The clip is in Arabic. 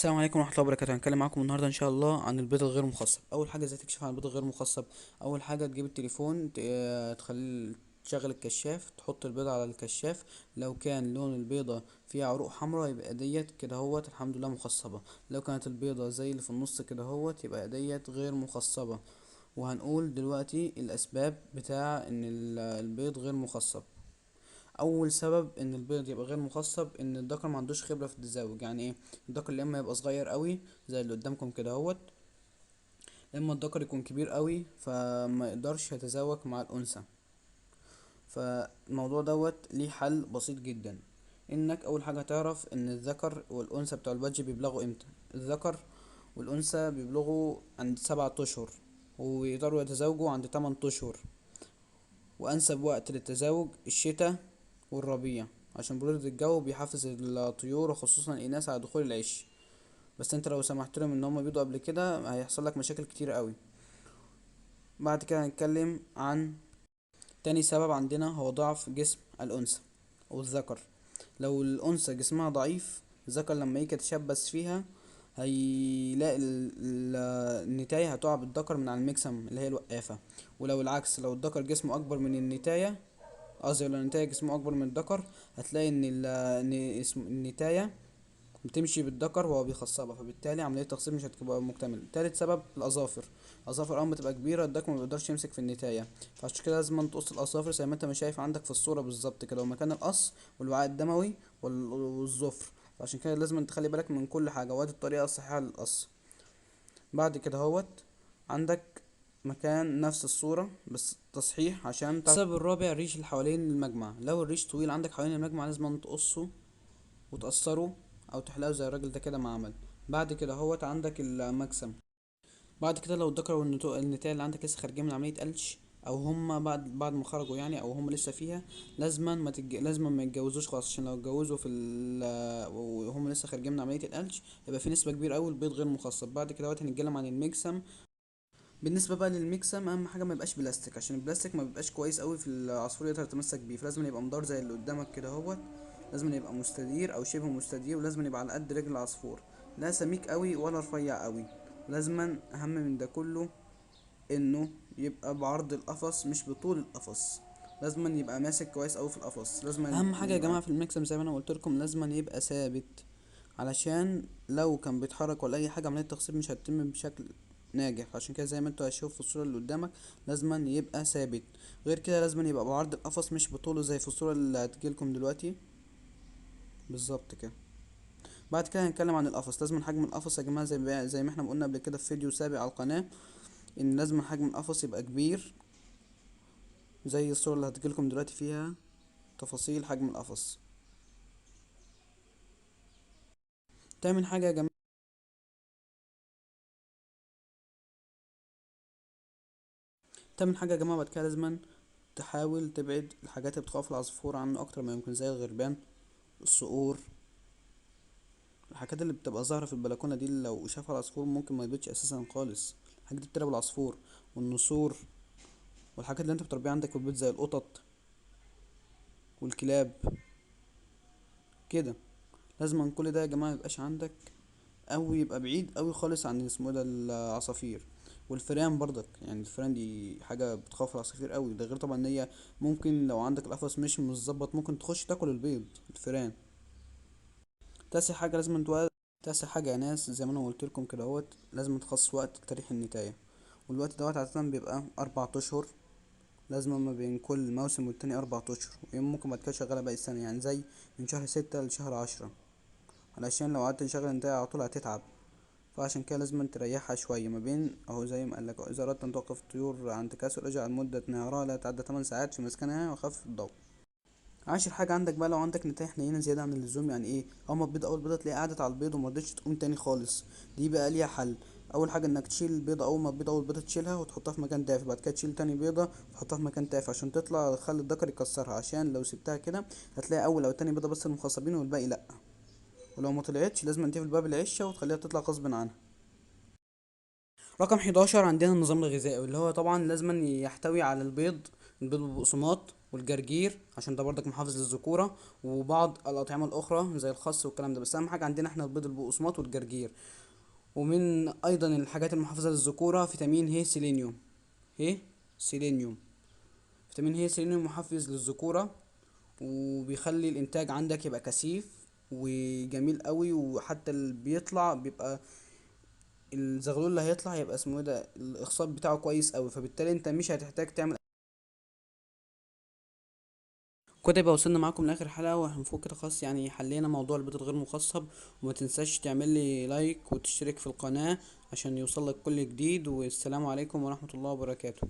السلام عليكم ورحمة الله وبركاته. هنتكلم معاكم النهاردة إن شاء الله عن البيض الغير مخصب. أول حاجة ازاي تكشف عن البيض الغير مخصب. أول حاجة تجيب التليفون تخلي تشغل الكشاف، تحط البيضة على الكشاف. لو كان لون البيضة فيها عروق حمراء يبقى ديت كده هوت الحمد لله مخصبة. لو كانت البيضة زي اللي في النص كده هوت يبقى ديت غير مخصبة. وهنقول دلوقتي الأسباب بتاع إن البيض غير مخصب. اول سبب ان البيض يبقى غير مخصب ان الذكر ما عندوش خبره في التزاوج. يعني ايه؟ الذكر يا اما يبقى صغير قوي زي اللي قدامكم كده اهوت، يا اما الذكر يكون كبير قوي فما يقدرش يتزاوج مع الانثى. فالموضوع دوت ليه حل بسيط جدا. انك اول حاجه تعرف ان الذكر والانثى بتوع البادج بيبلغوا امتى. الذكر والانثى بيبلغوا عند 7 اشهر، ويقدروا يتزاوجوا عند 8 اشهر. وأنسب وقت للتزاوج الشتاء والربيع، عشان برودة الجو بيحفز الطيور وخصوصا الإناث على دخول العش. بس انت لو سمحت لهم ان هم يبيضوا قبل كده هيحصل لك مشاكل كتير قوي. بعد كده هنتكلم عن تاني سبب عندنا، هو ضعف جسم الأنثى أو الذكر. لو الأنثى جسمها ضعيف، الذكر لما يجي يتشبث فيها هيلاقي النتاية هتقع بالذكر من على المكسم اللي هي الوقافة. ولو العكس، لو الذكر جسمه أكبر من النتاية، قصدي لو النتاية جسمه أكبر من الذكر، هتلاقي إن النتاية بتمشي بالذكر وهو بيخصبها، فبالتالي عملية التخصيب مش هتبقى مكتملة. تالت سبب الأظافر. الأظافر أول ما تبقى كبيرة الذكر ما بيقدرش يمسك في النتاية، فعشان كده لازم تقص الأظافر زي ما انت ما شايف عندك في الصورة بالظبط كده، ومكان القص والوعاء الدموي والظفر. فعشان كده لازم تخلي بالك من كل حاجة وادي الطريقة الصحيحة للقص. بعد كده هوت عندك مكان نفس الصورة بس تصحيح عشان السبب الرابع الريش اللي حوالين المجمع. لو الريش طويل عندك حوالين المجمع لازم تقصه وتقصره او تحلقه زي الراجل ده كده ما عمل. بعد كده هوت عندك المكسم. بعد كده لو الذكر والنتاية اللي عندك لسه خارجين من عملية قلش، او هما بعد ما خرجوا يعني، او هما لسه فيها، لازما ما يتجوزوش خالص. عشان لو اتجوزوا وهم لسه خارجين من عملية القلش يبقى في نسبة كبيرة اوي البيض غير مخصب. بعد كده هوت هنتكلم عن المكسم. بالنسبه بقى للميكسم، اهم حاجه ما يبقاش بلاستيك، عشان البلاستيك ما بيبقاش كويس قوي في العصفور يقدر يتمسك بيه. فلازم يبقى مدار زي اللي قدامك كده اهوت، لازم يبقى مستدير او شبه مستدير، ولازم يبقى على قد رجل العصفور، لا سميك قوي ولا رفيع قوي. لازما اهم من ده كله انه يبقى بعرض القفص مش بطول القفص. لازما يبقى ماسك كويس قوي في القفص. لازما اهم حاجه يا جماعه في الميكسم زي ما انا قلت لكم لازما يبقى ثابت، علشان لو كان بيتحرك ولا اي حاجه عمليه التخصيب مش هتتم بشكل ناجح. عشان كده زي ما انتوا هتشوفوا في الصوره اللي قدامك لازما يبقى ثابت. غير كده لازما يبقى بعرض القفص مش بطوله زي في الصوره اللي هتجيلكم دلوقتي بالظبط كده. بعد كده هنتكلم عن القفص. لازما حجم القفص يا جماعه زي ما احنا قلنا قبل كده في فيديو سابق على القناه، ان لازما حجم القفص يبقى كبير زي الصوره اللي هتجيلكم دلوقتي فيها تفاصيل حجم القفص. تامن حاجه يا جماعه تامن حاجه يا جماعه بعد كده لازما تحاول تبعد الحاجات اللي بتخوف العصفور عنه اكتر ما يمكن، زي الغربان، الصقور، الحاجات اللي بتبقى ظاهرة في البلكونة دي اللي لو شافها العصفور ممكن ما يبيضش اساسا خالص. الحاجات دي بترعب العصفور. والنسور، والحاجات اللي انت بتربيها عندك في البيت زي القطط والكلاب كده. لازم كل ده يا جماعة ميبقاش عندك، او يبقى بعيد اوي خالص عن اسمه ده العصافير. والفئران برضك، يعني الفئران دي حاجة بتخوف العصافير قوي. ده غير طبعا ان هي ممكن لو عندك القفص مش متظبط ممكن تخش تاكل البيض الفئران. تاسع حاجة لازم تاسع حاجة يا ناس زي ما انا قلت لكم كده اهوت، لازم تخصص وقت لتريح النتاية. والوقت دوت عادة بيبقى 4 اشهر. لازم ما بين كل موسم والتاني 4 اشهر، وممكن بعد كده شغالة باقي السنة، يعني زي من شهر 6 لشهر 10. علشان لو قعدت تشغل النتاية على طول هتتعب. فعشان كده لازم تريحها شوية ما بين اهو زي ما قالك، اذا اردت ان توقف الطيور عن تكاثر اجعل مدة نهارها لا تتعدى 8 ساعات في مسكنها وخفف الضوء. عاشر حاجة عندك بقى، لو عندك نتاية حنينة زيادة عن اللزوم، يعني ايه؟ اول ما اول بيضة تلاقيها قعدت على البيض ومرضتش تقوم تاني خالص، دي بقى ليها حل. اول حاجة انك تشيل البيضة، اول بيضة تشيلها وتحطها في مكان دافي. بعد كده تشيل تاني بيضة وتحطها في مكان دافي عشان تطلع تخلي الذكر يكسرها، عشان لو سبتها كده هتلاقي اول او تاني بيضة بس المخصبين والباقي لا. ولو ما طلعتش لازم تقفل باب العشة وتخليها تطلع غصب عنها. رقم 11 عندنا النظام الغذائي، اللي هو طبعا لازم يحتوي على البيض البيض بالبقسماط والجرجير عشان ده برضك محافظ للذكورة، وبعض الأطعمة الأخرى زي الخس والكلام ده، بس أهم حاجة عندنا احنا البيض بالبقسماط والجرجير. ومن أيضا الحاجات المحافظة للذكورة فيتامين ه سيلينيوم. ه سيلينيوم فيتامين ه سيلينيوم محفز للذكورة، وبيخلي الإنتاج عندك يبقى كثيف وجميل قوي، وحتى اللي بيطلع بيبقى الزغلول اللي هيطلع هيبقى اسمه ايه ده الإخصاب بتاعه كويس قوي، فبالتالي انت مش هتحتاج تعمل. كده يبقى وصلنا معاكم لاخر حلقه، وهنفوق كده خلاص يعني حلينا موضوع البيض الغير مخصب. وما تنساش تعمل لي لايك وتشترك في القناه عشان يوصلك كل جديد، والسلام عليكم ورحمه الله وبركاته.